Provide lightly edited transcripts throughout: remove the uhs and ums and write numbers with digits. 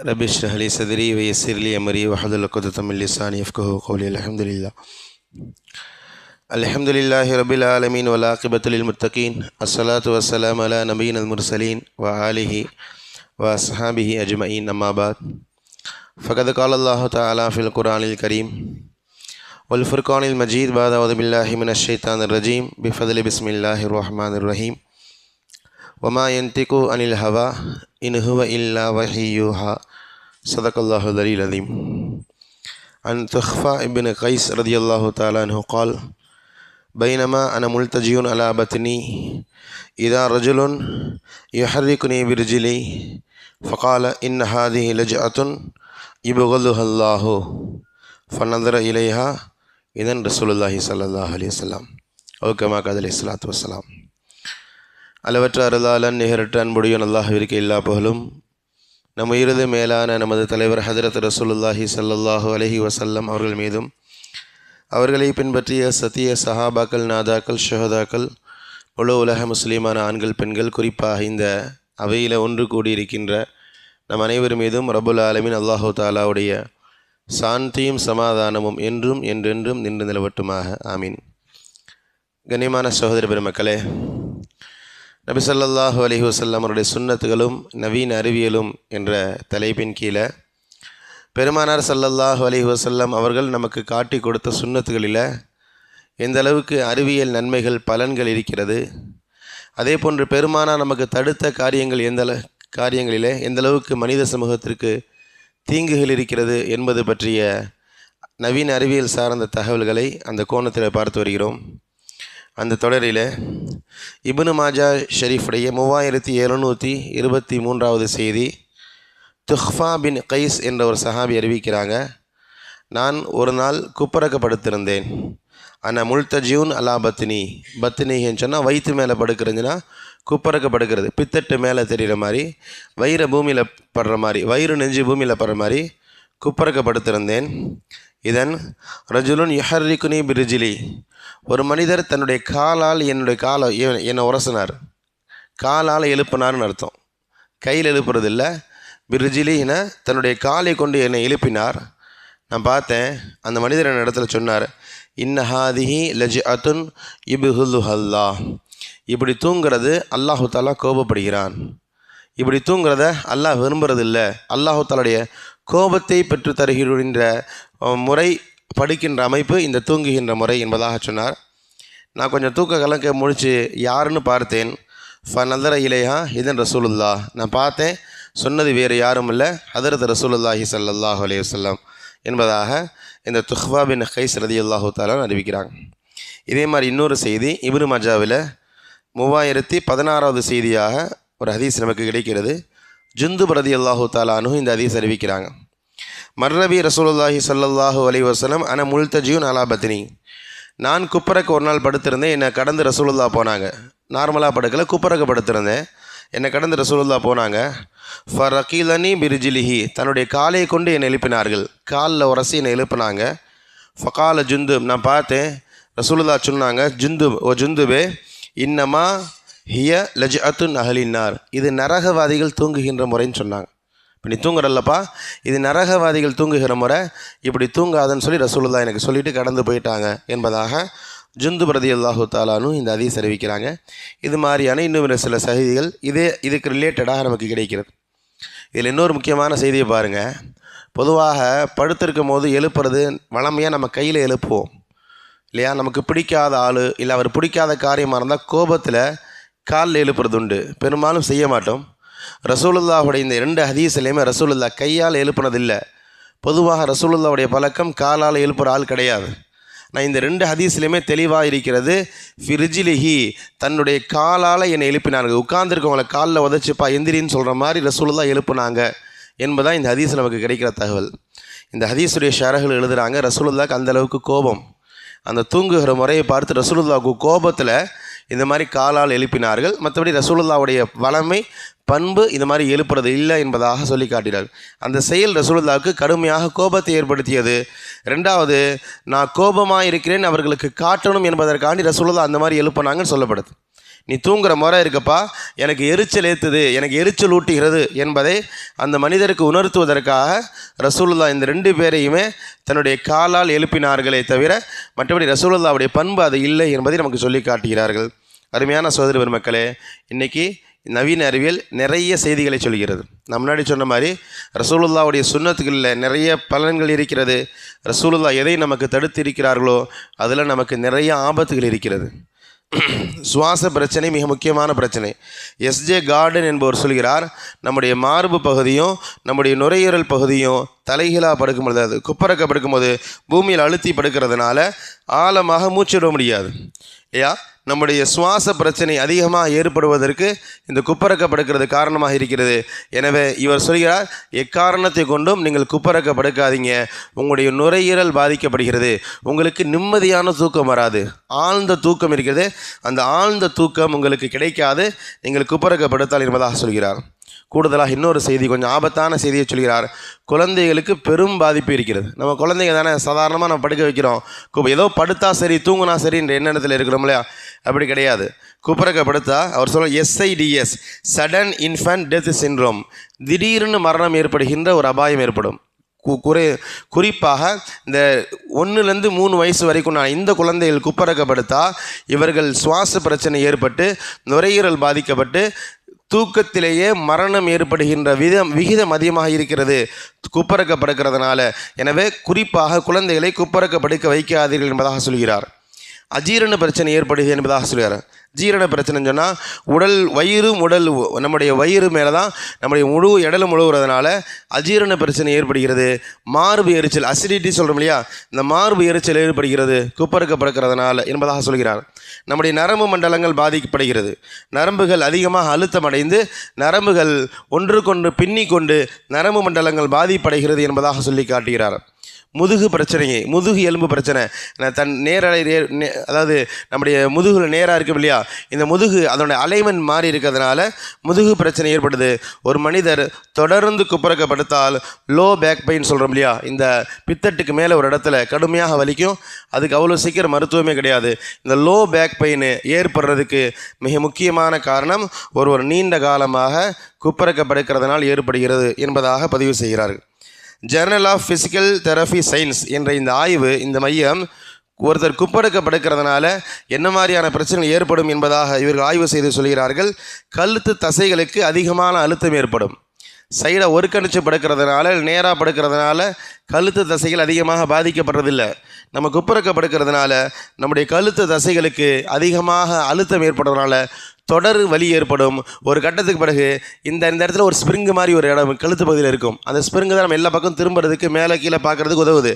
رب اشرح لي صدري ويسر لي أمري واحلل عقدة من لساني يفقهوا قولي. الحمد لله رب العالمين والعاقبة للمتقين. الصلاة والسلام على نبينا المرسلين وآله وأصحابه أجمعين. أما بعد، فقد قال الله تعالى في القرآن الكريم والفرقان المجيد بعد أعوذ بالله من الشيطان الرجيم بفضل بسم الله الرحمن الرحيم وما ينطق عن الهوى إن هو إلا وحي يوحى صدق الله العلي العظيم. عن تخفى ابن قيس رضي الله تعالى عنه قال: بينما أنا ملتجئ على بطني إذا رجل يحركني برجلي فقال إن هذه لجأة يبغضها الله فنظر إليها إذن رسول الله صلى الله عليه وسلم أو كما قال عليه الصلاة والسلام. அளவற்ற அருளாளன் நிகரற்ற அன்புடையவன் அல்லாஹ்விற்கு எல்லா புகழும். நம் உயிரது மேலான நமது தலைவர் ஹதரத் ரசூலுல்லாஹி ஸல்லல்லாஹு அலைஹி வஸல்லம் அவர்கள் மீதும், அவர்களை பின்பற்றிய சத்திய சஹாபாக்கள், நாதாக்கள், ஷஹதாக்கள், முழு உலக முஸ்லீமான ஆண்கள், பெண்கள், குறிப்பாக இந்த அவையில் ஒன்று கூடியிருக்கின்ற நம் அனைவர் மீதும் ரப்புல் ஆலமீன் அல்லாஹு தாலாவுடைய சாந்தியும் சமாதானமும் என்றும் என்றென்றும் நின்று நிலவட்டுமாக. ஆமீன். கண்ணியமான சகோதர பெருமக்களே, நபி ஸல்லல்லாஹு அலைஹி வஸல்லம் அவருடைய சுன்னத்துகளும் நவீன அறிவியலும் என்ற தலைப்பின் கீழே பெருமானார் ஸல்லல்லாஹு அலைஹி வஸல்லம் அவர்கள் நமக்கு காட்டி கொடுத்த சுன்னத்துகளில் எந்த அளவுக்கு அறிவியல் நன்மைகள், பலன்கள் இருக்கிறது, அதே போன்று பெருமானார் நமக்கு தடுத்த காரியங்களிலே எந்த அளவுக்கு மனித சமூகத்திற்கு தீங்குகள் இருக்கிறது என்பது பற்றிய நவீன அறிவியல் சார்ந்த தகவல்களை அந்த கோணத்தில் பார்த்து வருகிறோம். அந்த தொடரில் இப்னு மாஜா ஷெரீஃபுடைய 3723வது செய்தி, துஹ்ஃபா பின் கைஸ் என்ற ஒரு சஹாபி அறிவிக்கிறாங்க. நான் ஒரு நாள் குப்பரக்கப்படுத்திருந்தேன். ஆனால் முல்தஜியூன் அலா பத்னி, பத்னின்னு சொன்னால் வயிற்று மேலே படுக்கிறதுனா குப்பரக்க படுக்கிறது, பித்தட்டு மேலே தெரிகிற மாதிரி, வயிறு பூமியில் படுற மாதிரி, வயிறு நெஞ்சு பூமியில் படுற மாதிரி குப்பரக்கப்படுத்திருந்தேன். இதன் ரஜுலுன் யுஹர்ரிகுனி பிரிஜிலி, ஒரு மனிதர் தன்னுடைய காலால் என்னை உரசினார். காலால் எழுப்பினார்னு அர்த்தம், கையில் எழுப்புறதில்லை. பிரிஜிலின தன்னுடைய காலை கொண்டு என்னை எழுப்பினார். நான் பார்த்தேன், அந்த மனிதர் என் இடத்துல சொன்னார், இன்னஹாதிஹி லஜ்அத்துன் யுப்ஹிதுஹல்லா, இப்படி தூங்கிறது அல்லாஹு தாலா கோபப்படுகிறான். இப்படி தூங்கிறத அல்லாஹ் விரும்புறதில்லை. அல்லாஹு தாலாவுடைய கோபத்தை பெற்று தருகின்ற முறை, படுக்கின்ற அமைப்பு இந்த தூங்குகின்ற முறை என்பதாக சொன்னார். நான் கொஞ்சம் தூக்க கலக்க முடிச்சு யாருன்னு பார்த்தேன். ஃபநதர இலைஹா இதன் ரசூலுல்லா, நான் பார்த்தேன், சொன்னது வேறு யாரும் இல்லை, ஹதரத் ரசூலுல்லாஹி ஸல்லல்லாஹு அலைஹி வஸல்லம் என்பதாக இந்த துஹ்ஃபா பின் கைஸ் ரலியல்லாஹு தஆலா அறிவிக்கிறாங்க. இதே மாதிரி இன்னொரு செய்தி இப்னு மாஜாவில் 3016வது செய்தியாக ஒரு ஹதீஸ் நமக்கு கிடைக்கிறது. ஜுந்துப் ரலியல்லாஹு தஆலா அன்ஹு இந்த ஹதீஸ் அறிவிக்கிறாங்க. மர்ரபி ரசூலுல்லாஹி ஸல்லல்லாஹு அலைஹி வஸல்லம் அன முல்தஜியூன் அலா பத்னி, நான் குப்பரக்கு ஒரு நாள் படுத்திருந்தேன். என்னை கடந்து ரசூலுல்லா போனாங்க. நார்மலாக படுக்கலை, குப்பரக்கு படுத்திருந்தேன். என்னை கடந்து ரசூலுல்லா போனாங்க. ஃபரகீலனி பிரிஜிலிஹி, தன்னுடைய காலை கொண்டு என்னை எழுப்பினார்கள். காலில் உரசி என்னை எழுப்பினாங்க. ஃபகால ஜுந்துப், நான் பார்த்தேன், ரசூலுல்லா சொன்னாங்க, ஜுந்துபே இன்னமா ஹிய லஜ்அத்துன் அஹ்லின்னார், இது நரகவாதிகள் தூங்குகின்ற முறைன்னு சொன்னாங்க. இப்போ நீ தூங்குறல்லப்பா, இது நரகவாதிகள் தூங்குகிற முறை, இப்படி தூங்காதன்னு சொல்லி ரசூலுல்லா எனக்கு சொல்லிவிட்டு கடந்து போயிட்டாங்க என்பதாக ஜுந்துப் ரலியல்லாஹு தஆலா அன்ஹு இந்த ஹதீஸ் அறிவிக்கிறாங்க. இது மாதிரியான இன்னும் சில செய்திகள் இதுக்கு ரிலேட்டடாக நமக்கு கிடைக்கிறது. இதில் இன்னொரு முக்கியமான செய்தியை பாருங்கள். பொதுவாக படுத்திருக்கும் போது எழுப்புறது வழமையாக நம்ம கையில் எழுப்புவோம் இல்லையா? நமக்கு பிடிக்காத ஆள் இல்லை அவர் பிடிக்காத காரியமாக இருந்தால் கோபத்தில் காலில் எழுப்புறது உண்டு, பெரும்பாலும் செய்ய மாட்டோம். ரசூலுல்லாஹுடைய இந்த 2 ஹதீஸ்லையுமே ரசூலுல்லா கையால் எழுப்புனதில்லை. பொதுவாக ரசூலுல்லாவுடைய பழக்கம் காலால் எழுப்புகிற ஆள் கிடையாது. நான் இந்த 2 ஹதீஸ்லையுமே தெளிவாக இருக்கிறது. ஃபிரிஜிலிஹி, தன்னுடைய காலால் என்னை எழுப்பினார்கள். உட்கார்ந்துருக்கவங்களை காலில் உதச்சிப்பா எந்திரின்னு சொல்கிற மாதிரி ரசூலுல்லா எழுப்புனாங்க என்பதான் இந்த ஹதீஸில் நமக்கு கிடைக்கிற தகவல். இந்த ஹதீஸுடைய ஷரஹில் எழுதுகிறாங்க, ரசூலுல்லாவுக்கு அந்தளவுக்கு கோபம். அந்த தூங்குகிற முறையை பார்த்து ரசூலுல்லாவுக்கு கோபத்தில் இந்த மாதிரி காலால் எழுப்பினார்கள். மற்றபடி ரசூலுல்லாவுடைய வளமை, பண்பு இந்த மாதிரி எழுப்புறது இல்லை என்பதாக சொல்லி காட்டினார். அந்த செயல் ரசூலுல்லாவுக்கு கடுமையாக கோபத்தை ஏற்படுத்தியது. 2வது, நான் கோபமாக இருக்கிறேன் அவர்களுக்கு காட்டணும் என்பதற்காண்டி ரசூலுல்லா அந்த மாதிரி எழுப்பினாங்கன்னு சொல்லப்படுது. நீ தூங்குற முறை இருக்கப்பா எனக்கு எரிச்சல் ஏற்றுது, எனக்கு எரிச்சல் ஊட்டுகிறது என்பதை அந்த மனிதருக்கு உணர்த்துவதற்காக ரசூலுல்லாஹ் இந்த 2 பேரையுமே தன்னுடைய காலால் எழுப்பினார்களே தவிர மற்றபடி ரசூலுல்லாஹ்வுடைய பண்பு அது இல்லை என்பதை நமக்கு சொல்லி காட்டுகிறார்கள். அருமையான சகோதர பெருமக்களே, இன்றைக்கி நவீன அறிவியல் நிறைய செய்திகளை சொல்கிறது. நான் முன்னாடி சொன்ன மாதிரி ரசூலுல்லாஹ்வுடைய சுன்னத்துகளில் நிறைய பலன்கள் இருக்கிறது. ரசூலுல்லாஹ் எதை நமக்கு தடுத்து இருக்கிறார்களோ அதில் நமக்கு நிறைய ஆபத்துகள் இருக்கிறது. சுவாச பிரச்சனை மிக முக்கியமான பிரச்சனை. எஸ்ஜே கார்டன் என்பவர் சொல்கிறார், நம்முடைய மார்பு பகுதியும் நம்முடைய நுரையீரல் பகுதியும் தலைகீழாக படுக்கும்போது, அது குப்பரக்க படுக்கும்போது பூமியில் அழுத்தி படுக்கிறதுனால ஆழமாக மூச்சிட முடியாது இல்லையா? நம்முடைய சுவாச பிரச்சனை அதிகமாக ஏற்படுவதற்கு இந்த குப்பரக்க படுக்கிறது காரணமாக இருக்கிறது. எனவே இவர் சொல்கிறார், எக்காரணத்தை கொண்டும் நீங்கள் குப்பரக்க படுக்காதீங்க, உங்களுடைய நுரையீரல் பாதிக்கப்படுகிறது, உங்களுக்கு நிம்மதியான தூக்கம் வராது, ஆழ்ந்த தூக்கம் இருக்கிறது, அந்த ஆழ்ந்த தூக்கம் உங்களுக்கு கிடைக்காது நீங்கள் குப்பரக்க படுத்தால் என்பதாக சொல்கிறார். கூடுதலாக இன்னொரு செய்தி, கொஞ்சம் ஆபத்தான செய்தியை சொல்கிறார். குழந்தைகளுக்கு பெரும் பாதிப்பு இருக்கிறது. நம்ம குழந்தைங்க தானே சாதாரணமாக நம்ம படுக்க வைக்கிறோம், ஏதோ படுத்தா சரி தூங்குனா சரின்ற எண்ணத்தில் இருக்கிறோம் இல்லையா? அப்படி கிடையாது. குப்பரக்க படுத்தா அவர் சொல்ல SIDS, sudden infant death syndrome, திடீர்னு மரணம் ஏற்படுகின்ற ஒரு அபாயம் ஏற்படும். குறிப்பாக இந்த 1லேருந்து 3 வயசு வரைக்கும் இந்த குழந்தைகள் குப்பரக்கப்படுத்தா இவர்கள் சுவாச பிரச்சனை ஏற்பட்டு நுரையீரல் பாதிக்கப்பட்டு தூக்கத்திலேயே மரணம் ஏற்படுகின்ற விகிதம் அதிகமாக இருக்கிறது குப்பரக்க படுக்கிறதுனால. எனவே குறிப்பாக குழந்தைகளை குப்பரக்க படுக்க வைக்காதீர்கள் என்பதாக சொல்கிறார். அஜீரண பிரச்சனை ஏற்படுகிறது என்பதாக சொல்கிறார். ஜீரண பிரச்சனைன்னு சொன்னால் நம்முடைய வயிறு மேலே தான் நம்முடைய முழு இடலும் முழுகிறதுனால அஜீரண பிரச்சனை ஏற்படுகிறது. மார்பு எரிச்சல், அசிடிட்டி சொல்கிறோம் இல்லையா, இந்த மார்பு எரிச்சல் ஏற்படுகிறது குப்பரக்க படுக்கிறதுனால என்பதாக சொல்கிறார். நம்முடைய நரம்பு மண்டலங்கள் பாதிக்கப்படுகிறது. நரம்புகள் அதிகமாக அழுத்தம் அடைந்து நரம்புகள் ஒன்றுக்கொன்று பின்னிக்கொண்டு நரம்பு மண்டலங்கள் பாதிப்படைகிறது என்பதாக சொல்லி காட்டுகிறார். முதுகு பிரச்சனையை, முதுகு எலும்பு பிரச்சனை, அதாவது நம்முடைய முதுகில் நேராக இருக்கும் இல்லையா, இந்த முதுகு அதனுடைய அலைன்மெண்ட் மாறி இருக்கிறதுனால முதுகு பிரச்சனை ஏற்படுது. ஒரு மனிதர் தொடர்ந்து குப்பரக்கப்படுத்தால் லோ பேக் பெயின் சொல்கிறோம் இல்லையா, இந்த பித்தட்டுக்கு மேலே ஒரு இடத்துல கடுமையாக வலிக்கும், அதுக்கு அவ்வளோ சீக்கிரம் மருத்துவமே கிடையாது. இந்த லோ பேக் பெயின் ஏற்படுறதுக்கு மிக முக்கியமான காரணம் ஒரு நீண்ட காலமாக குப்பரக்கப்படுக்கிறதுனால் ஏற்படுகிறது என்பதாக பதிவு செய்கிறார்கள். Journal of physical therapy science என்ற இந்த ஆய்வு, இந்த மையம் ஒருத்தர் குப்பரக்க படுக்கிறதுனால என்ன மாதிரியான பிரச்சனைகள் ஏற்படும் என்பதாக இவர்கள் ஆய்வு செய்து சொல்கிறார்கள். கழுத்து தசைகளுக்கு அதிகமான அழுத்தம் ஏற்படும். சைடை ஒருக்கணிச்சு படுக்கிறதுனால, நேராக படுக்கிறதுனால கழுத்து தசைகள் அதிகமாக பாதிக்கப்படுறதில்லை. நம்ம குப்பரக்க படுக்கிறதுனால நம்முடைய கழுத்து தசைகளுக்கு அதிகமாக அழுத்தம் ஏற்படுறதுனால தொடர் வலி ஏற்படும். ஒரு கட்டத்துக்கு பிறகு இந்த இடத்துல ஒரு ஸ்ப்ரிங்கு மாதிரி ஒரு இடம் கழுத்து பகுதியில் இருக்கும். அந்த ஸ்ப்ரிங்கு தான் நம்ம எல்லா பக்கம் திரும்புறதுக்கு மேலே கீழே பார்க்குறதுக்கு உதவுது.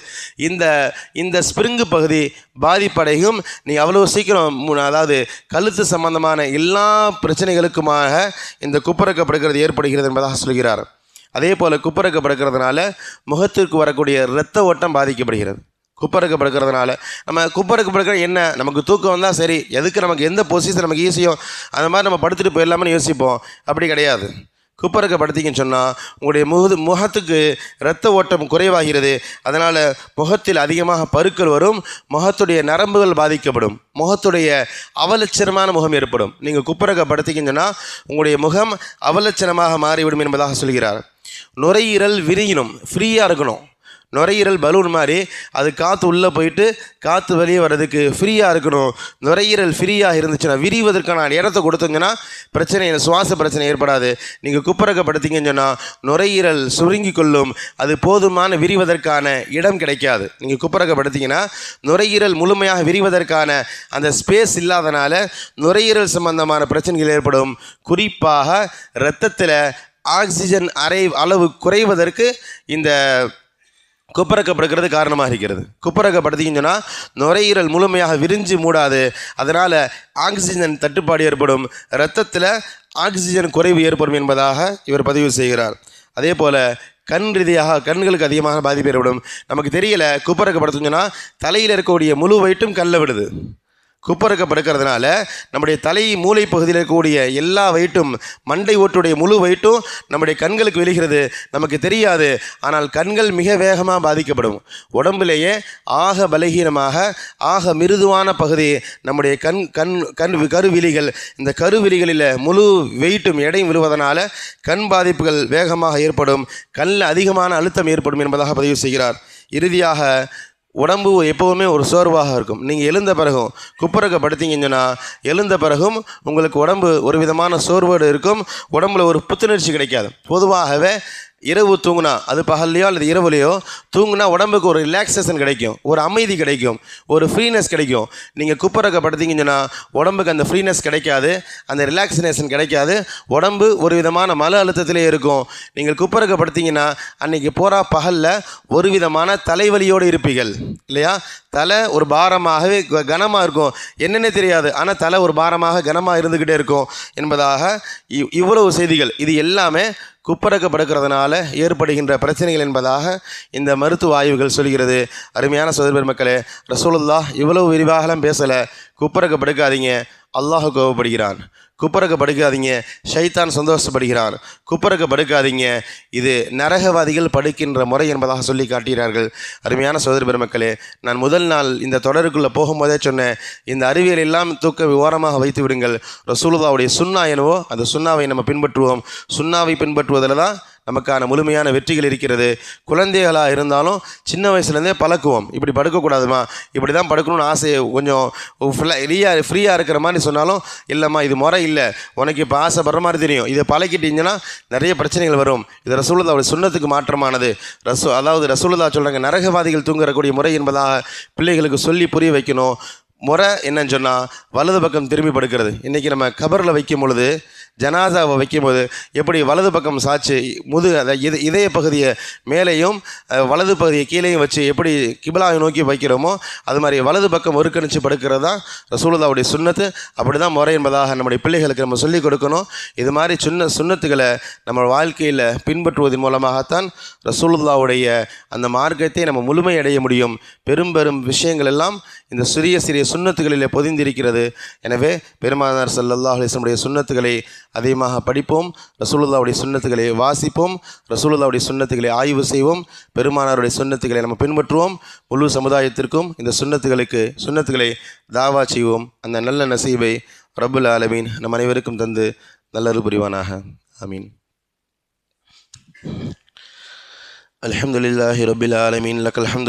இந்த ஸ்ப்ரிங்கு பகுதி பாதிப்படையும். நீ அவ்வளோ சீக்கிரம், அதாவது கழுத்து சம்பந்தமான எல்லா பிரச்சனைகளுக்குமாக இந்த குப்பரக்கப்படுகிறது ஏற்படுகிறது என்பதாக சொல்கிறார். அதே போல் குப்பரக்கப்படுக்கிறதுனால முகத்திற்கு வரக்கூடிய இரத்த ஓட்டம் பாதிக்கப்படுகிறது. குப்பரக்க படுக்கிறதுனால நம்ம குப்பரக்க படுக்கிற என்ன, நமக்கு தூக்கம் வந்தால் சரி, எதுக்கு நமக்கு எந்த பொசிஷன் நமக்கு ஈஸியோ அந்த மாதிரி நம்ம படுத்துட்டு போயிடலாமனு யோசிப்போம். அப்படி கிடையாது. குப்பரக்க படுத்திங்கன்னு சொன்னால் உங்களுடைய முகத்துக்கு இரத்த ஓட்டம் குறைவாகிறது. அதனால் முகத்தில் அதிகமாக பருக்கள் வரும், முகத்துடைய நரம்புகள் பாதிக்கப்படும், முகத்துடைய அவலட்சணமான முகம் ஏற்படும். நீங்கள் குப்பரக்க படுத்திங்கன்னு சொன்னால் உங்களுடைய முகம் அவலட்சணமாக மாறிவிடும் என்பதாக சொல்கிறார். நுரையீரல் விரியணும், ஃப்ரீயாக இருக்கணும். நுரையீரல் பலூன் மாதிரி அது காற்று உள்ளே போயிட்டு காற்று வெளியே வர்றதுக்கு ஃப்ரீயாக இருக்கணும். நுரையீரல் ஃப்ரீயாக இருந்துச்சுன்னா, விரிவதற்கான இடத்த கொடுத்தீங்கன்னா பிரச்சனை, சுவாச பிரச்சனை ஏற்படாது. நீங்கள் குப்பரக்கப்படுத்திங்கன்னு சொன்னால் நுரையீரல் சுருங்கி கொள்ளும், அது போதுமான விரிவதற்கான இடம் கிடைக்காது. நீங்கள் குப்பரக்கப்படுத்திங்கன்னா நுரையீரல் முழுமையாக விரிவதற்கான அந்த ஸ்பேஸ் இல்லாதனால நுரையீரல் சம்பந்தமான பிரச்சனைகள் ஏற்படும். குறிப்பாக இரத்தத்தில் ஆக்சிஜன் அளவு குறைவதற்கு இந்த குப்பரக்கப்படுக்கிறது காரணமாக இருக்கிறது. குப்பரக்கப்படுத்திங்கன்னு சொன்னால் நுரையீரல் முழுமையாக விரிஞ்சு மூடாது. அதனால் ஆக்சிஜன் தட்டுப்பாடு ஏற்படும், இரத்தத்தில் ஆக்சிஜன் குறைவு ஏற்படும் என்பதாக இவர் பதிவு செய்கிறார். அதே போல் கண் ரீதியாக கண்களுக்கு அதிகமாக பாதிப்பு ஏற்படும். நமக்கு தெரியலை, குப்பரக்கப்படுத்திங்கன்னா தலையில் இருக்கக்கூடிய முழு வெயிட்டும் கல்ல விடுது. குப்பரக்க படுக்கிறதுனால நம்முடைய தலை மூளை பகுதியில் இருக்கக்கூடிய எல்லா வெயிட்டும், மண்டை ஓட்டுடைய முழு வெயிட்டும் நம்முடைய கண்களுக்கு விழுகிறது. நமக்கு தெரியாது, ஆனால் கண்கள் மிக வேகமாக பாதிக்கப்படும். உடம்பிலேயே ஆக பலகீனமாக ஆக மிருதுவான பகுதி நம்முடைய கருவிழிகள். இந்த கருவிழிகளில் முழு வெயிட்டும் எடையும் விழுவதனால கண் பாதிப்புகள் வேகமாக ஏற்படும், கண்ணில் அதிகமான அழுத்தம் ஏற்படும் என்பதாக பதிவு செய்கிறார். இறுதியாக உடம்பு எப்போவுமே ஒரு சோர்வாக இருக்கும். நீங்கள் எழுந்த பிறகும் குப்புறக்க படுத்தீங்கன்னா எழுந்த பிறகும் உங்களுக்கு உடம்பு ஒரு விதமான சோர்வோடு இருக்கும். உடம்புல ஒரு புத்துணர்ச்சி கிடைக்காது. பொதுவாகவே இரவு தூங்குனா, அது பகல்லையோ அல்லது இரவுலையோ தூங்குனா உடம்புக்கு ஒரு ரிலாக்ஸேஷன் கிடைக்கும், ஒரு அமைதி கிடைக்கும், ஒரு ஃப்ரீனஸ் கிடைக்கும். நீங்கள் குப்புறக்க படுத்தீங்கன்னா உடம்புக்கு அந்த ஃப்ரீனஸ் கிடைக்காது, அந்த ரிலாக்ஸேஷன் கிடைக்காது. உடம்பு ஒரு விதமான மன அழுத்தத்திலே இருக்கும். நீங்கள் குப்புறக்க படுத்தீங்கன்னா அன்றைக்கி பூரா பகலில் ஒரு விதமான தலைவலியோடு இருப்பீர்கள் இல்லையா? தலை ஒரு பாரமாகவே கனமாக இருக்கும், என்னென்ன தெரியாது, ஆனால் தலை ஒரு பாரமாக கனமாக இருந்துக்கிட்டே இருக்கும் என்பதாக இவ்வளவு செய்திகள். இது எல்லாமே குப்பரக்க படுக்கிறதுனால ஏற்படுகின்ற பிரச்சனைகள் என்பதாக இந்த மருத்துவ ஆய்வுகள் சொல்கிறது. அருமையான சகோதர பெருமக்களே, ரசூலுல்லாஹ் இவ்வளவு விரிவாகலாம் பேசலை. குப்பரக்க படுக்காதீங்க, அல்லாஹ் கோபப்படுகிறான். குப்பரக்க படுக்காதீங்க, ஷைத்தான் சந்தோஷப்படுகிறான். குப்பரக்க படுக்காதீங்க, இது நரகவாதிகள் படுக்கின்ற முறை என்பதாக சொல்லி காட்டுகிறார்கள். அருமையான சகோதர பெருமக்களே, நான் முதல் நாள் இந்த தொடருக்குள்ளே போகும்போதே சொன்னேன், இந்த அறிவியல் எல்லாம் தூக்க ஓரமாக வைத்து விடுங்கள். ரசூலுல்லாஹ்வுடைய சுன்னா என்னவோ அந்த சுன்னாவை நம்ம பின்பற்றுவோம். சுன்னாவை பின்பற்றுவதில் தான் நமக்கான முழுமையான வெற்றிகள் இருக்கிறது. குழந்தைகளாக இருந்தாலும் சின்ன வயசுலேருந்தே பழக்குவோம். இப்படி படுக்கக்கூடாதுமா, இப்படி தான் படுக்கணும்னு ஆசையை கொஞ்சம் ஃப்ரீயாக இருக்கிற மாதிரி சொன்னாலும், இல்லைம்மா இது முறை இல்லை, உனக்கு இப்போ ஆசைப்படுற மாதிரி தெரியும், இதை பழக்கிட்டீங்கன்னா நிறைய பிரச்சனைகள் வரும், இது ரசூலுல்லாஹ்வுடைய சுன்னத்துக்கு மாற்றமானது. அதாவது ரசூலுல்லாஹ் சொல்கிறாங்க, நரகவாதிகள் தூங்கக்கூடிய முறை என்பதாக பிள்ளைகளுக்கு சொல்லி புரிய வைக்கணும். முறை என்னன்னு சொன்னால் வலது பக்கம் திரும்பி படுக்கிறது. இன்றைக்கி நம்ம கபரில் வைக்கும் பொழுது, ஜனாசாவை வைக்கும்போது எப்படி வலது பக்கம் சாய்ச்சி அதை இதய பகுதியை மேலேயும் வலது பகுதியை கீழேயும் வச்சு எப்படி கிபிலாவை நோக்கி வைக்கிறோமோ அது மாதிரி வலது பக்கம் ஒருக்கணிச்சு படுக்கிறது தான் ரசூலுல்லாஹ்வுடைய சுன்னத்து. அப்படி தான் முறை என்பதாக நம்முடைய பிள்ளைகளுக்கு நம்ம சொல்லிக் கொடுக்கணும். இது மாதிரி சுன்னத்துகளை நம்ம வாழ்க்கையில் பின்பற்றுவதன் மூலமாகத்தான் ரசூலுல்லாஹ்வுடைய அந்த மார்க்கத்தை நம்ம முழுமையடைய முடியும். பெரும் பெரும் விஷயங்கள் எல்லாம் இந்த சிறிய சிறிய சுன்னத்துகளிலே பொதிந்திருக்கிறது. எனவே பெருமானார் ஸல்லல்லாஹு அலைஹி வஸல்லம் சுன்னத்துகளை அதிகமாக படிப்போம், ரசூலுல்லாஹ்வுடைய சுன்னத்துகளை வாசிப்போம், ரசூலுல்லாஹ்வுடைய சுன்னத்துகளை ஆய்வு செய்வோம், பெருமானாருடைய சுன்னத்துகளை நம்ம பின்பற்றுவோம். முழு சமுதாயத்திற்கும் இந்த சுன்னத்துகளை தாவா செய்வோம். அந்த நல்ல நசீபை ரப்புல் ஆலமீன் நம் அனைவருக்கும் தந்து நல்லருள் புரிவானாக. ஆமீன். அல்ஹம்துலில்லாஹி ரப்பில் ஆலமீன். லக்கல் ஹம்து